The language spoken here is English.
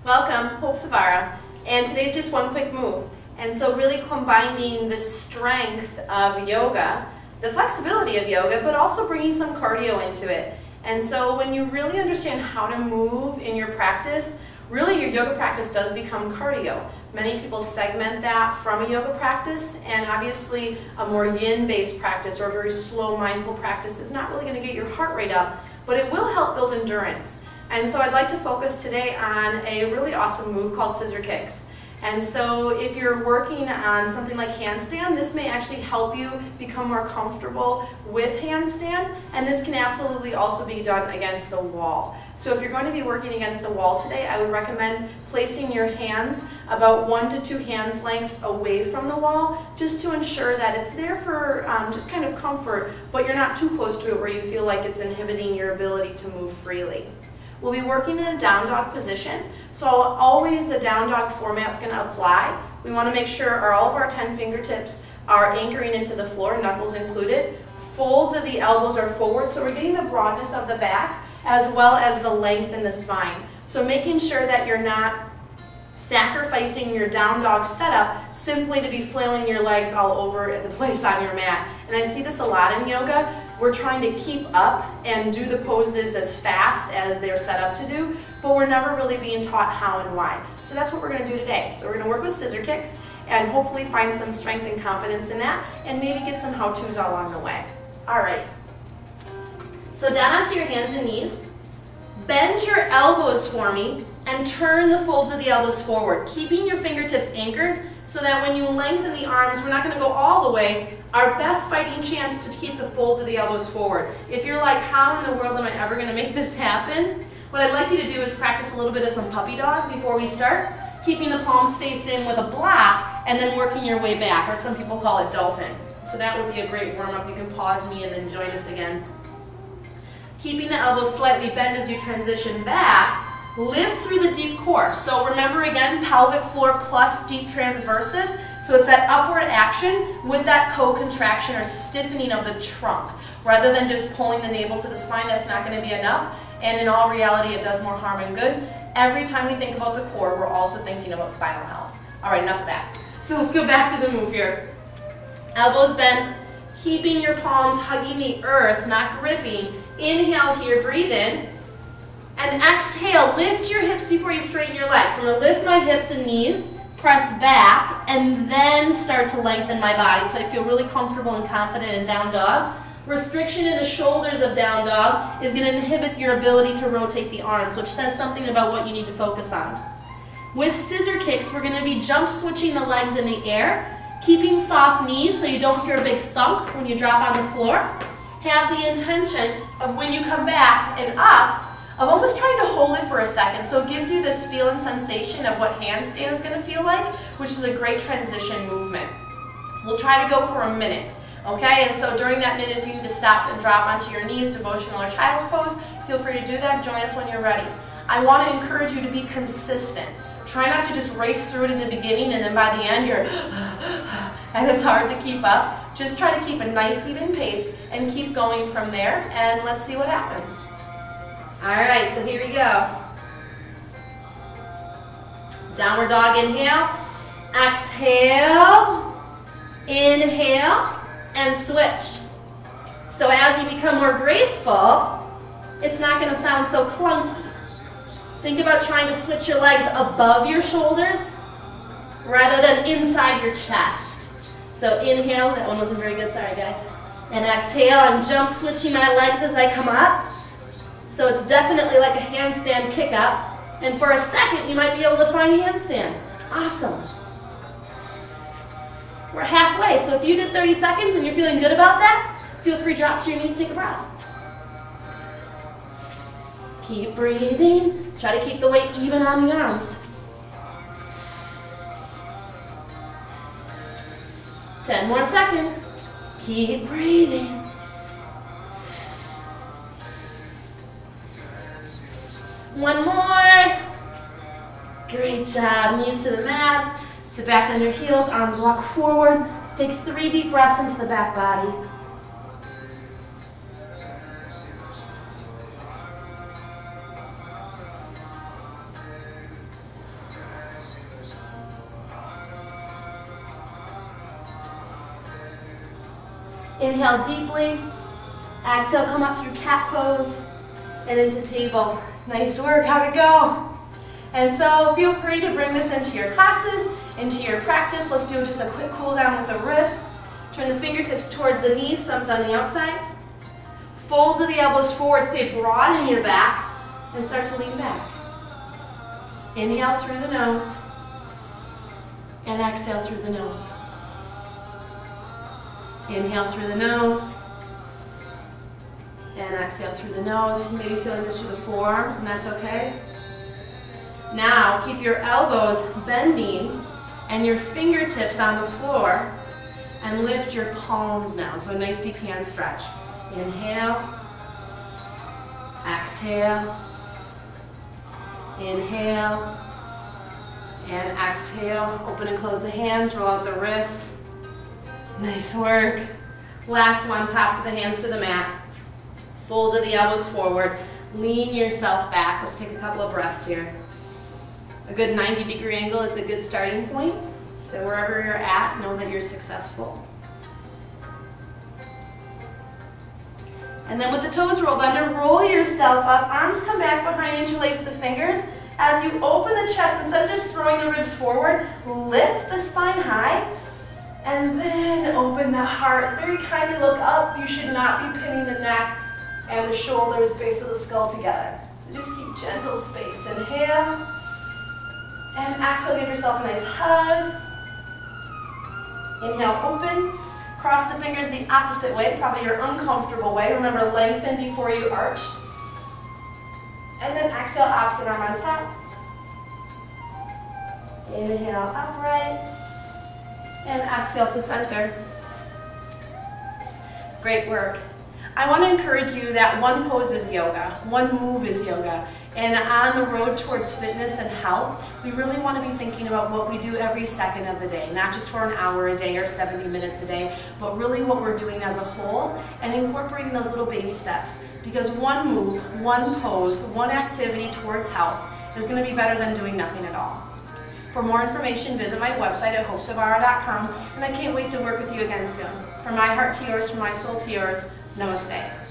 Welcome, Hope Zvara, and today's just one quick move. And so really combining the strength of yoga, the flexibility of yoga, but also bringing some cardio into it. And so when you really understand how to move in your practice, really your yoga practice does become cardio. Many people segment that from a yoga practice, and obviously a more yin-based practice or a very slow mindful practice is not really going to get your heart rate up, but it will help build endurance. And so I'd like to focus today on a really awesome move called scissor kicks. And so if you're working on something like handstand, this may actually help you become more comfortable with handstand, and this can absolutely also be done against the wall. So if you're going to be working against the wall today, I would recommend placing your hands about 1 to 2 hands lengths away from the wall, just to ensure that it's there for just kind of comfort, but you're not too close to it where you feel like it's inhibiting your ability to move freely. We'll be working in a down dog position, so always the down dog format's going to apply. We want to make sure all of our 10 fingertips are anchoring into the floor, knuckles included. Folds of the elbows are forward, so we're getting the broadness of the back as well as the length in the spine. So making sure that you're not sacrificing your down dog setup simply to be flailing your legs all over the place on your mat. And I see this a lot in yoga. We're trying to keep up and do the poses as fast as they're set up to do, but we're never really being taught how and why. So that's what we're going to do today. So we're going to work with scissor kicks and hopefully find some strength and confidence in that, and maybe get some how-tos along the way. All right. So down onto your hands and knees. Bend your elbows for me and turn the folds of the elbows forward, keeping your fingertips anchored so that when you lengthen the arms, we're not going to go all the way. Our best fighting chance to keep the folds of the elbows forward. If you're like, how in the world am I ever going to make this happen? What I'd like you to do is practice a little bit of some puppy dog before we start, keeping the palms face in with a block and then working your way back, or some people call it dolphin. So that would be a great warm-up. You can pause me and then join us again. Keeping the elbows slightly bent as you transition back. Lift through the deep core. So remember again, pelvic floor plus deep transversus. So it's that upward action with that co-contraction or stiffening of the trunk. Rather than just pulling the navel to the spine, that's not going to be enough. And in all reality, it does more harm than good. Every time we think about the core, we're also thinking about spinal health. All right, enough of that. So let's go back to the move here. Elbows bent, keeping your palms hugging the earth, not gripping. Inhale here, breathe in. And exhale, lift your hips before you straighten your legs. I'm going to lift my hips and knees, press back, and then start to lengthen my body so I feel really comfortable and confident in down dog. Restriction in the shoulders of down dog is going to inhibit your ability to rotate the arms, which says something about what you need to focus on. With scissor kicks, we're going to be jump switching the legs in the air, keeping soft knees so you don't hear a big thump when you drop on the floor. Have the intention of when you come back and up, of almost trying to hold it for a second, so it gives you this feel and sensation of what handstand is going to feel like, which is a great transition movement. We'll try to go for a minute, okay? And so during that minute, if you need to stop and drop onto your knees, devotional or child's pose, feel free to do that. Join us when you're ready. I want to encourage you to be consistent. Try not to just race through it in the beginning and then by the end you're and it's hard to keep up. Just try to keep a nice even pace and keep going from there, and let's see what happens. All right, so here we go. Downward dog, inhale. Exhale. Inhale. And switch. So as you become more graceful, it's not going to sound so clunky. Think about trying to switch your legs above your shoulders rather than inside your chest. So inhale. That one wasn't very good. Sorry, guys. And exhale. I'm jump switching my legs as I come up. So it's definitely like a handstand kick up. And for a second, you might be able to find handstand. Awesome. We're halfway. So if you did 30 seconds and you're feeling good about that, feel free to drop to your knees, take a breath. Keep breathing. Try to keep the weight even on the arms. 10 more seconds. Keep breathing. One more. Great job. Knees to the mat. Sit back on your heels. Arms walk forward. Let's take 3 deep breaths into the back body. Inhale deeply. Exhale, come up through cat pose and into table. Nice work, how'd it go? And so feel free to bring this into your classes, into your practice. Let's do just a quick cool down with the wrists. Turn the fingertips towards the knees, thumbs on the outsides. Folds of the elbows forward, stay broad in your back, and start to lean back. Inhale through the nose, and exhale through the nose. Inhale through the nose, and exhale through the nose. You may be feeling this through the forearms, and that's okay. Now, keep your elbows bending and your fingertips on the floor, and lift your palms down. So a nice deep hand stretch. Inhale, exhale, inhale, and exhale. Open and close the hands, roll out the wrists. Nice work. Last one, tops of the hands to the mat. Folds of the elbows forward. Lean yourself back. Let's take a couple of breaths here. A good 90-degree angle is a good starting point. So wherever you're at, know that you're successful. And then with the toes rolled under, roll yourself up. Arms come back behind, interlace the fingers. As you open the chest, instead of just throwing the ribs forward, lift the spine high. And then open the heart. Very kindly look up. You should not be pinning the neck and the shoulders, base of the skull together. So just keep gentle space. Inhale. And exhale, give yourself a nice hug. Inhale, open. Cross the fingers the opposite way, probably your uncomfortable way. Remember, lengthen before you arch. And then exhale, opposite arm on top. Inhale, upright. And exhale to center. Great work. I want to encourage you that one pose is yoga, one move is yoga. And on the road towards fitness and health, we really want to be thinking about what we do every second of the day, not just for an hour a day or 70 minutes a day, but really what we're doing as a whole and incorporating those little baby steps. Because one move, one pose, one activity towards health is going to be better than doing nothing at all. For more information, visit my website at hopesavara.com, and I can't wait to work with you again soon. From my heart to yours, from my soul to yours, namaste.